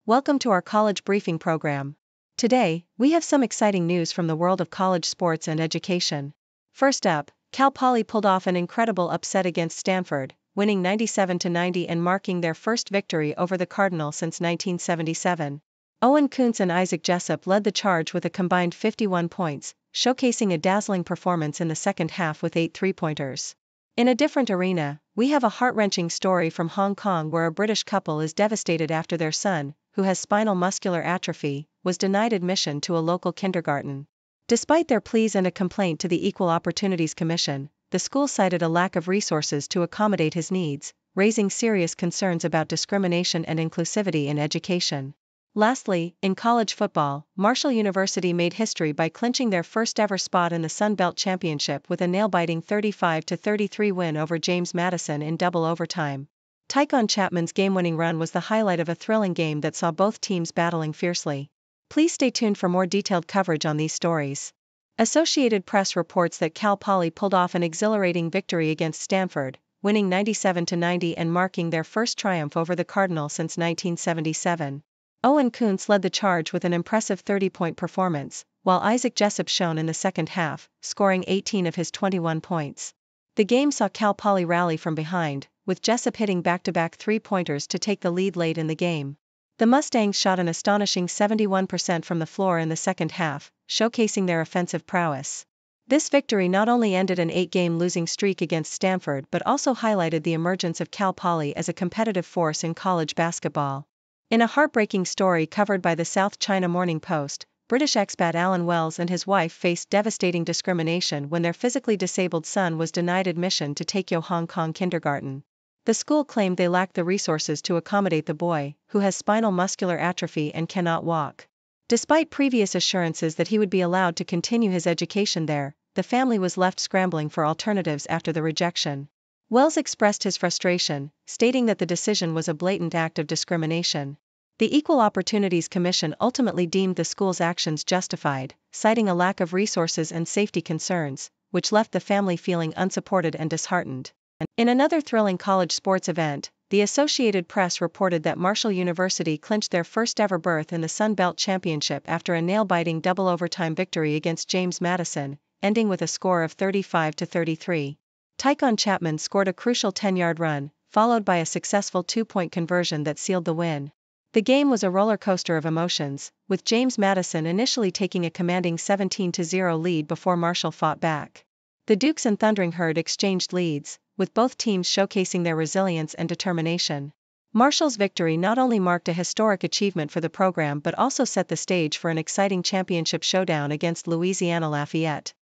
Welcome to our college briefing program. Today, we have some exciting news from the world of college sports and education. First up, Cal Poly pulled off an incredible upset against Stanford, winning 97-90 and marking their first victory over the Cardinal since 1977. Owen, Koonce and Jessup led the charge with a combined 51 points, showcasing a dazzling performance in the second half with 8 three-pointers. In a different arena, we have a heart-wrenching story from Hong Kong where a British couple is devastated after their son, who has spinal muscular atrophy, was denied admission to a local kindergarten. Despite their pleas and a complaint to the Equal Opportunities Commission, the school cited a lack of resources to accommodate his needs, raising serious concerns about discrimination and inclusivity in education. Lastly, in college football, Marshall University made history by clinching their first-ever spot in the Sun Belt Championship with a nail-biting 35-33 win over James Madison in double overtime. Tyquan Chapman's game-winning run was the highlight of a thrilling game that saw both teams battling fiercely. Please stay tuned for more detailed coverage on these stories. Associated Press reports that Cal Poly pulled off an exhilarating victory against Stanford, winning 97-90 and marking their first triumph over the Cardinal since 1977. Owen, Koonce led the charge with an impressive 30-point performance, while Jessup shone in the second half, scoring 18 of his 21 points. The game saw Cal Poly rally from behind, with Jessup hitting back-to-back three-pointers to take the lead late in the game. The Mustangs shot an astonishing 71% from the floor in the second half, showcasing their offensive prowess. This victory not only ended an 8-game losing streak against Stanford but also highlighted the emergence of Cal Poly as a competitive force in college basketball. In a heartbreaking story covered by the South China Morning Post, British expat Alan Wells and his wife faced devastating discrimination when their physically disabled son was denied admission to Takyo Hong Kong kindergarten. The school claimed they lacked the resources to accommodate the boy, who has spinal muscular atrophy and cannot walk. Despite previous assurances that he would be allowed to continue his education there, the family was left scrambling for alternatives after the rejection. Wells expressed his frustration, stating that the decision was a blatant act of discrimination. The Equal Opportunities Commission ultimately deemed the school's actions justified, citing a lack of resources and safety concerns, which left the family feeling unsupported and disheartened. In another thrilling college sports event, the Associated Press reported that Marshall University clinched their first-ever berth in the Sun Belt Championship after a nail-biting double-overtime victory against James Madison, ending with a score of 35-33. Tyquan Chapman scored a crucial 10-yard run, followed by a successful 2-point conversion that sealed the win. The game was a roller coaster of emotions, with James Madison initially taking a commanding 17-0 lead before Marshall fought back. The Dukes and Thundering Herd exchanged leads, with both teams showcasing their resilience and determination. Marshall's victory not only marked a historic achievement for the program but also set the stage for an exciting championship showdown against Louisiana Lafayette.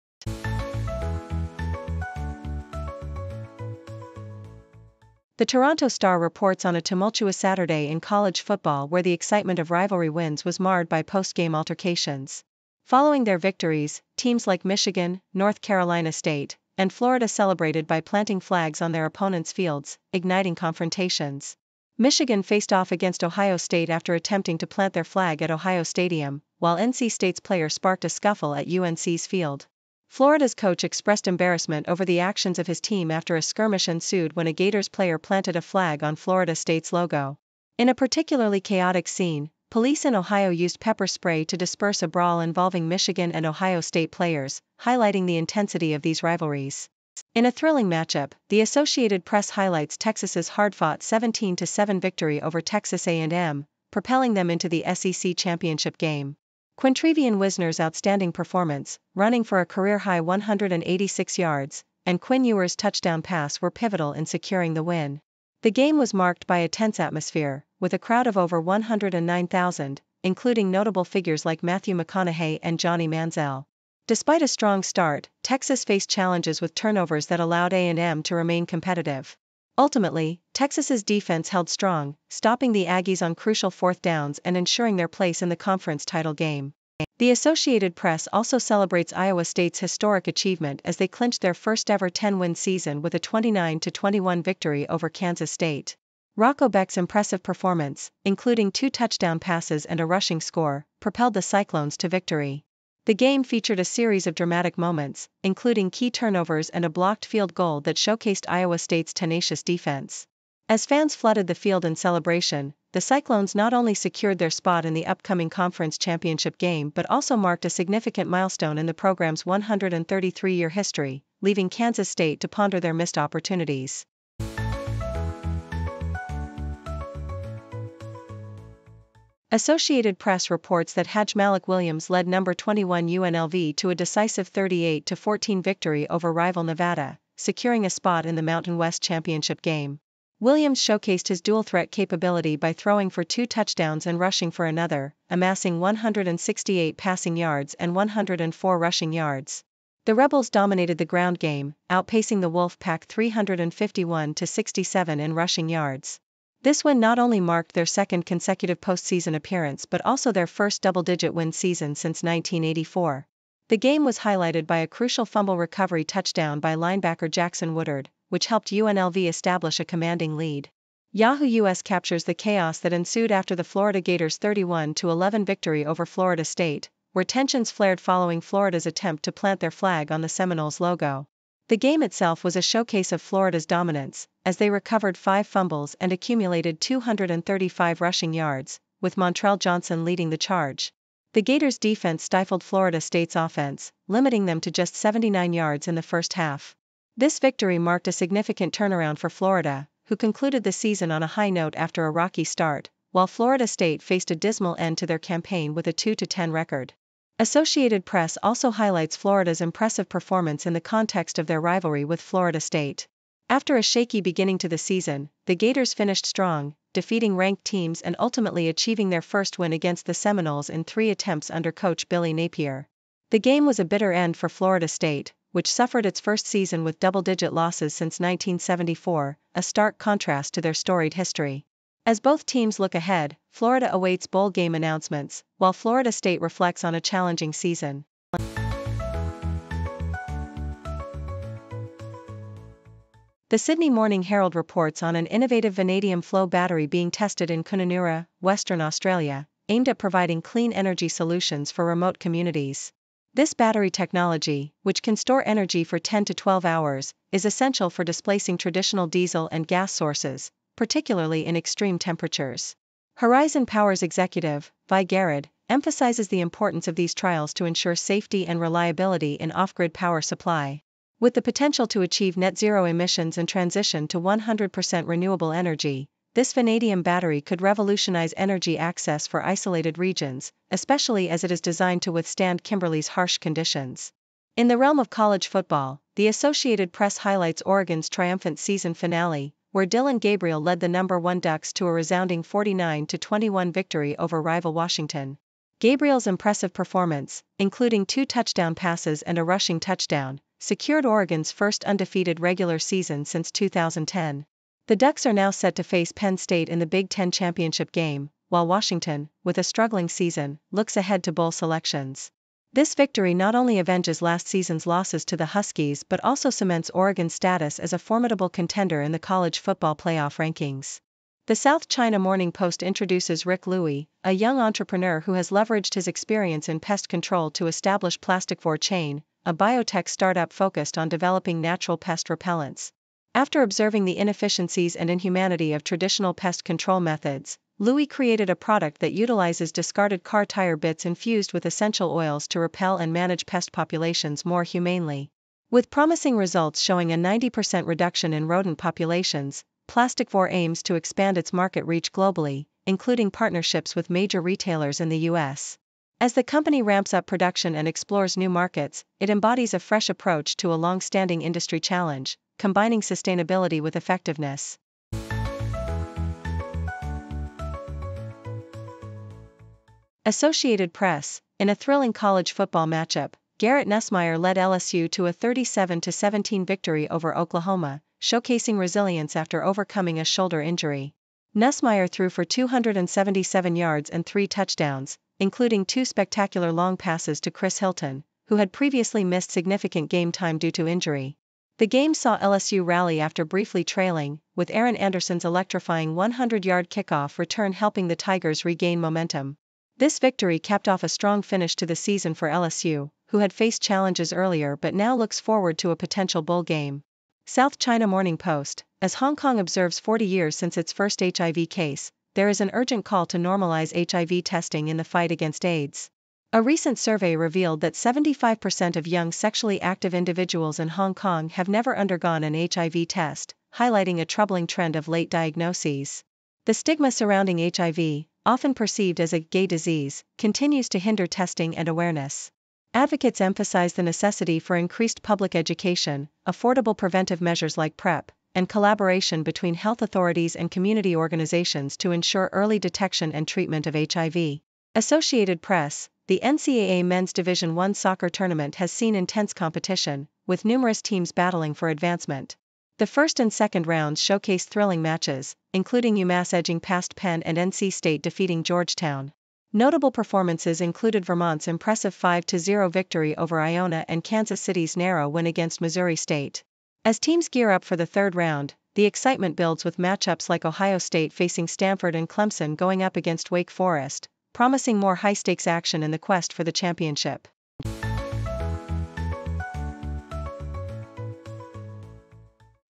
The Toronto Star reports on a tumultuous Saturday in college football where the excitement of rivalry wins was marred by post-game altercations. Following their victories, teams like Michigan, North Carolina State, and Florida celebrated by planting flags on their opponents' fields, igniting confrontations. Michigan faced off against Ohio State after attempting to plant their flag at Ohio Stadium, while NC State's player sparked a scuffle at UNC's field. Florida's coach expressed embarrassment over the actions of his team after a skirmish ensued when a Gators player planted a flag on Florida State's logo. In a particularly chaotic scene, police in Ohio used pepper spray to disperse a brawl involving Michigan and Ohio State players, highlighting the intensity of these rivalries. In a thrilling matchup, the Associated Press highlights Texas's hard-fought 17-7 victory over Texas A&M, propelling them into the SEC championship game. Quintrivian Wisner's outstanding performance, running for a career-high 186 yards, and Quinn Ewer's touchdown pass were pivotal in securing the win. The game was marked by a tense atmosphere, with a crowd of over 109,000, including notable figures like Matthew McConaughey and Johnny Manziel. Despite a strong start, Texas faced challenges with turnovers that allowed A&M to remain competitive. Ultimately, Texas's defense held strong, stopping the Aggies on crucial fourth downs and ensuring their place in the conference title game. The Associated Press also celebrates Iowa State's historic achievement as they clinched their first-ever 10-win season with a 29-21 victory over Kansas State. Rocco Beck's impressive performance, including 2 touchdown passes and a rushing score, propelled the Cyclones to victory. The game featured a series of dramatic moments, including key turnovers and a blocked field goal that showcased Iowa State's tenacious defense. As fans flooded the field in celebration, the Cyclones not only secured their spot in the upcoming conference championship game but also marked a significant milestone in the program's 133-year history, leaving Kansas State to ponder their missed opportunities. Associated Press reports that Hajmalik Williams led number 21 UNLV to a decisive 38-14 victory over rival Nevada, securing a spot in the Mountain West Championship game. Williams showcased his dual-threat capability by throwing for 2 touchdowns and rushing for another, amassing 168 passing yards and 104 rushing yards. The Rebels dominated the ground game, outpacing the Wolfpack 351-67 in rushing yards. This win not only marked their second consecutive postseason appearance but also their first double-digit win season since 1984. The game was highlighted by a crucial fumble recovery touchdown by linebacker Jackson Woodard, which helped UNLV establish a commanding lead. Yahoo US captures the chaos that ensued after the Florida Gators' 31-11 victory over Florida State, where tensions flared following Florida's attempt to plant their flag on the Seminoles logo. The game itself was a showcase of Florida's dominance, as they recovered 5 fumbles and accumulated 235 rushing yards, with Montrell Johnson leading the charge. The Gators' defense stifled Florida State's offense, limiting them to just 79 yards in the first half. This victory marked a significant turnaround for Florida, who concluded the season on a high note after a rocky start, while Florida State faced a dismal end to their campaign with a 2-10 record. Associated Press also highlights Florida's impressive performance in the context of their rivalry with Florida State. After a shaky beginning to the season, the Gators finished strong, defeating ranked teams and ultimately achieving their first win against the Seminoles in 3 attempts under coach Billy Napier. The game was a bitter end for Florida State, which suffered its first season with double-digit losses since 1974, a stark contrast to their storied history. As both teams look ahead, Florida awaits bowl game announcements, while Florida State reflects on a challenging season. The Sydney Morning Herald reports on an innovative vanadium flow battery being tested in Kununurra, Western Australia, aimed at providing clean energy solutions for remote communities. This battery technology, which can store energy for 10 to 12 hours, is essential for displacing traditional diesel and gas sources, particularly in extreme temperatures. Horizon Power's executive, Vi Garrett, emphasizes the importance of these trials to ensure safety and reliability in off-grid power supply. With the potential to achieve net zero emissions and transition to 100% renewable energy, this vanadium battery could revolutionize energy access for isolated regions, especially as it is designed to withstand Kimberley's harsh conditions. In the realm of college football, the Associated Press highlights Oregon's triumphant season finale, where Dylan Gabriel led the number 1 Ducks to a resounding 49-21 victory over rival Washington. Gabriel's impressive performance, including 2 touchdown passes and a rushing touchdown, secured Oregon's first undefeated regular season since 2010. The Ducks are now set to face Penn State in the Big Ten championship game, while Washington, with a struggling season, looks ahead to bowl selections. This victory not only avenges last season's losses to the Huskies but also cements Oregon's status as a formidable contender in the college football playoff rankings. The South China Morning Post introduces Rick Louie, a young entrepreneur who has leveraged his experience in pest control to establish Plastic4 Chain, a biotech startup focused on developing natural pest repellents. After observing the inefficiencies and inhumanity of traditional pest control methods, Louie created a product that utilizes discarded car tire bits infused with essential oils to repel and manage pest populations more humanely. With promising results showing a 90% reduction in rodent populations, Plastic4 aims to expand its market reach globally, including partnerships with major retailers in the U.S. As the company ramps up production and explores new markets, it embodies a fresh approach to a long-standing industry challenge, combining sustainability with effectiveness. Associated Press, in a thrilling college football matchup, Garrett Nussmeier led LSU to a 37-17 victory over Oklahoma, showcasing resilience after overcoming a shoulder injury. Nussmeier threw for 277 yards and 3 touchdowns, including 2 spectacular long passes to Chris Hilton, who had previously missed significant game time due to injury. The game saw LSU rally after briefly trailing, with Aaron Anderson's electrifying 100-yard kickoff return helping the Tigers regain momentum. This victory capped off a strong finish to the season for LSU, who had faced challenges earlier but now looks forward to a potential bowl game. South China Morning Post, as Hong Kong observes 40 years since its first HIV case, there is an urgent call to normalize HIV testing in the fight against AIDS. A recent survey revealed that 75% of young sexually active individuals in Hong Kong have never undergone an HIV test, highlighting a troubling trend of late diagnoses. The stigma surrounding HIV, often perceived as a gay disease, continues to hinder testing and awareness. Advocates emphasize the necessity for increased public education, affordable preventive measures like PrEP, and collaboration between health authorities and community organizations to ensure early detection and treatment of HIV. Associated Press. The NCAA Men's Division I soccer tournament has seen intense competition, with numerous teams battling for advancement. The first and second rounds showcased thrilling matches, including UMass edging past Penn and NC State defeating Georgetown. Notable performances included Vermont's impressive 5-0 victory over Iona and Kansas City's narrow win against Missouri State. As teams gear up for the third round, the excitement builds with matchups like Ohio State facing Stanford and Clemson going up against Wake Forest, promising more high-stakes action in the quest for the championship.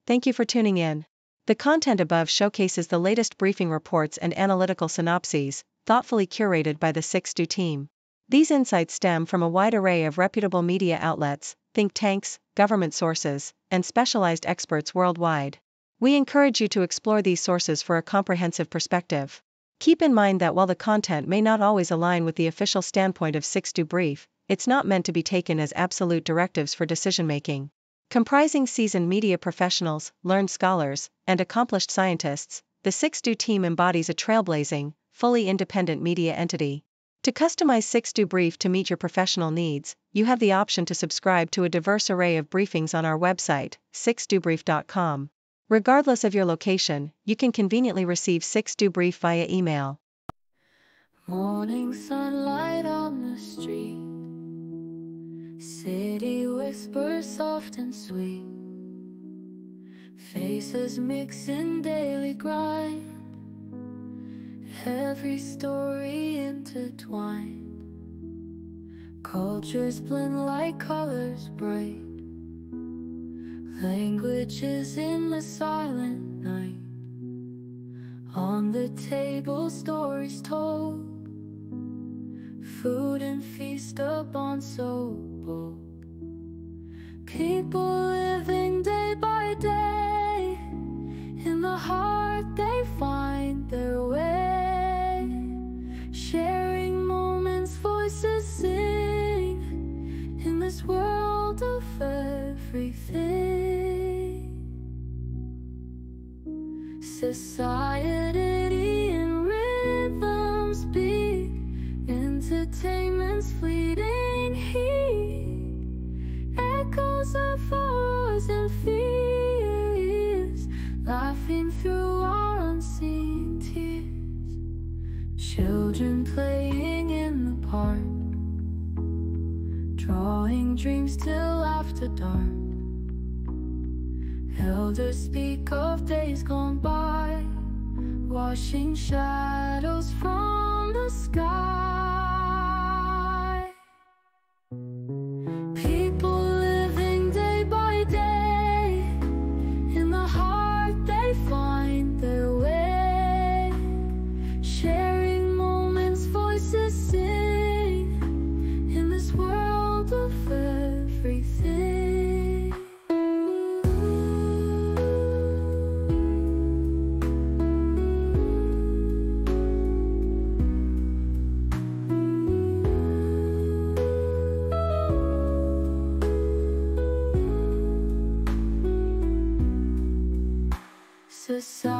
Thank you for tuning in. The content above showcases the latest briefing reports and analytical synopses, thoughtfully curated by the 6Do team. These insights stem from a wide array of reputable media outlets, think tanks, government sources, and specialized experts worldwide. We encourage you to explore these sources for a comprehensive perspective. Keep in mind that while the content may not always align with the official standpoint of 6Do Brief, it's not meant to be taken as absolute directives for decision-making. Comprising seasoned media professionals, learned scholars, and accomplished scientists, the 6Do team embodies a trailblazing, fully independent media entity. To customize 6Do Brief to meet your professional needs, you have the option to subscribe to a diverse array of briefings on our website, 6dobrief.com. Regardless of your location, you can conveniently receive 6Do Brief via email. Morning sunlight on the street, city whispers soft and sweet, faces mix in daily grind, every story intertwined, cultures blend like colors bright, languages in the silent night, on the table stories told, food and feast upon so bold, people living day by day, in the heart they find their way, sharing moments, voices sing, in this world of everything. Society in rhythms beat, entertainment's fleeting heat, echoes of ours and fears, laughing through our unseen tears, children playing in the park, drawing dreams till after dark, elders speak of days gone by, washing shadows from the sky. People living day by day, in the heart they find their way, sharing moments, voices sing, in this world of everything. Society